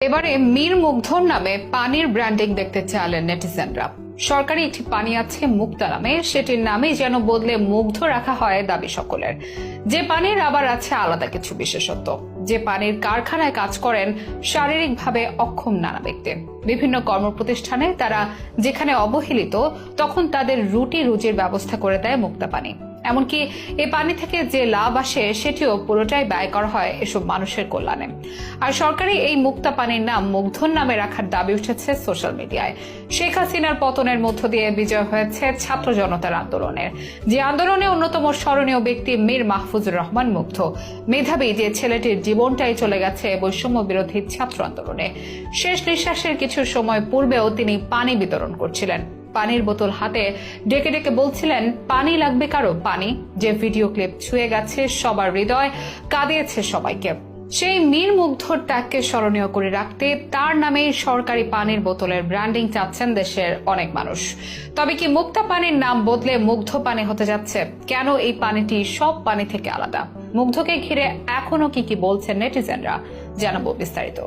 এবারে মীর মুগ্ধর নামে পানির ব্র্যান্ডিং দেখতে চাইলেন নেটিজেনরা। সরকারি একটি পানি আছে মুক্তা নামে, সেটির নামে যেন বদলে মুগ্ধ রাখা হয় দাবি সকলের। যে পানির আবার আছে আলাদা কিছু বিশেষত্ব। যে পানির কারখানায় কাজ করেন শারীরিকভাবে অক্ষম নানা ব্যক্তি। বিভিন্ন কর্মপ্রতিষ্ঠানে তারা যেখানে অবহেলিত, তখন তাদের রুটি রুজির ব্যবস্থা করে দেয় মুক্তা পানি। এমনকি এই পানি থেকে যে লাভ আসে সেটিও পুরোটাই ব্যয় করা হয় এসব মানুষের কল্যাণে। আর সরকারি এই মুক্তা পানির নাম মুগ্ধর নামে রাখার দাবি উঠেছে সোশ্যাল মিডিয়ায়। শেখ হাসিনার পতনের মধ্য দিয়ে বিজয় হয়েছে ছাত্র জনতার আন্দোলনের, যে আন্দোলনে অন্যতম স্মরণীয় ব্যক্তি মীর মাহফুজুর রহমান মুগ্ধ। মেধাবী যে ছেলেটির জীবনটাই চলে গেছে বৈষম্য বিরোধী ছাত্র আন্দোলনে। শেষ নিঃশ্বাসের কিছু সময় পূর্বেও তিনি পানি বিতরণ করছিলেন। পানির বোতল হাতে ডেকে ডেকে বলছিলেন, পানি লাগবে কারো পানি। যে ভিডিও ক্লিপ ছুঁয়ে গেছে সবার হৃদয়, কাঁদিয়েছে সবাইকে। সেই মীর মুগ্ধর ত্যাগকে স্মরণীয় করে রাখতে তার নামে সরকারি পানির বোতলের ব্র্যান্ডিং চাচ্ছেন দেশের অনেক মানুষ। তবে কি মুক্তা পানির নাম বদলে মুগ্ধ পানি হতে যাচ্ছে? কেন এই পানিটি সব পানি থেকে আলাদা? মুগ্ধকে ঘিরে এখনো কি বলছেন নেটিজেনরা, জানাবো বিস্তারিত।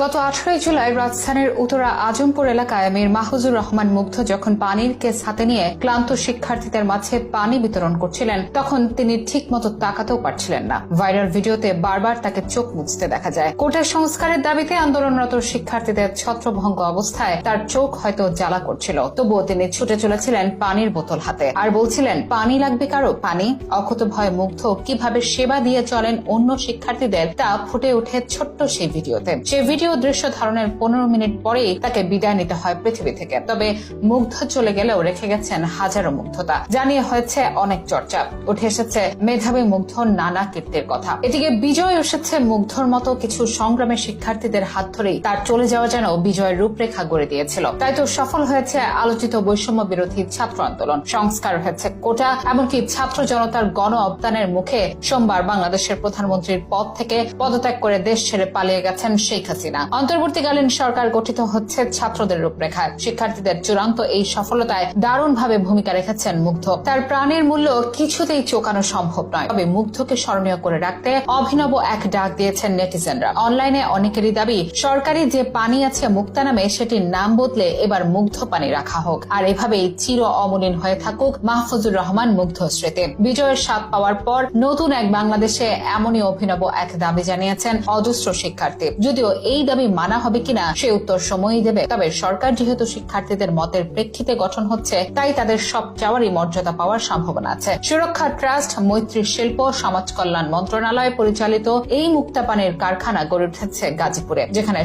গত 18 জুলাই রাজধানীর উত্তরা আজমপুর এলাকায় মীর মাহফুজুর রহমান মুগ্ধ যখন পানির কেস হাতে নিয়ে ক্লান্ত শিক্ষার্থীদের মাঝে পানি বিতরণ করছিলেন, তখন তিনি ঠিক মতো তাকাতেও পারছিলেন না। ভাইরাল ভিডিওতে বারবার তাকে চোখ মুছতে দেখা যায়। কোটার সংস্কারের দাবিতে আন্দোলনরত শিক্ষার্থীদের ছত্রভঙ্গ অবস্থায় তার চোখ হয়তো জ্বালা করছিল, তবুও তিনি ছুটে চলেছিলেন পানির বোতল হাতে আর বলছিলেন, পানি লাগবে কারো পানি। অকুতোভয় মুগ্ধ কিভাবে সেবা দিয়ে চলেন অন্য শিক্ষার্থীদের তা ফুটে ওঠে ছোট্ট সেই ভিডিওতে। ভিডিও দৃশ্য ধারণের 15 মিনিট পরেই তাকে বিদায় নিতে হয় পৃথিবী থেকে। তবে মুগ্ধ চলে গেলেও রেখে গেছেন হাজারো মুগ্ধতা। জানিয়ে হয়েছে অনেক চর্চা, উঠে এসেছে মেধাবী মুগ্ধর নানা কীর্তির কথা। এদিকে বিজয় এসেছে মুগ্ধর মতো কিছু সংগ্রামের শিক্ষার্থীদের হাত ধরেই। তার চলে যাওয়া যেন বিজয়ের রূপরেখা গড়ে দিয়েছিল। তাই তো সফল হয়েছে আলোচিত বৈষম্য বিরোধী ছাত্র আন্দোলন, সংস্কার হয়েছে কোটা, এমনকি ছাত্র জনতার গণ অবদানের মুখে সোমবার বাংলাদেশের প্রধানমন্ত্রীর পদ থেকে পদত্যাগ করে দেশ ছেড়ে পালিয়ে গেছেন শেখ হাসিনা। অন্তর্বর্তীকালীন সরকার গঠিত হচ্ছে ছাত্রদের রূপরেখায়। শিক্ষার্থীদের চূড়ান্ত এই সফলতায় দারুণভাবে ভূমিকা রেখেছেন মুগ্ধ। তার প্রাণের মূল্য কিছুতেই চোকানো সম্ভব নয়। তবে মুগ্ধকে স্মরণীয় করে রাখতে অভিনব এক ডাক দিয়েছেন নেটিজেনরা। অনলাইনে অনেকেরই দাবি, সরকারি যে পানি আছে মুক্তা নামে সেটির নাম বদলে এবার মুগ্ধ পানি রাখা হোক, আর এভাবেই চির অমলিন হয়ে থাকুক মাহফুজুর রহমান মুগ্ধ স্মৃতি। বিজয়ের স্বাদ পাওয়ার পর নতুন এক বাংলাদেশে এমনই অভিনব এক দাবি জানিয়েছেন অজস্র শিক্ষার্থী। যদিও এই দাবি মানা হবে কিনা সে উত্তর সময়ই দেবে। তবে সরকার যেহেতু শিক্ষার্থীদের মতের প্রেক্ষিতে গঠন হচ্ছে, তাই তাদের সব চাওয়ারই মর্যাদা পাওয়ার সম্ভাবনা আছে। সুরক্ষা ট্রাস্ট, মৈত্রী শিল্প, সমাজ কল্যাণ মন্ত্রণালয় পরিচালিত এই মুক্তা পানির কারখানা গড়ে উঠেছে গাজীপুরে, যেখানে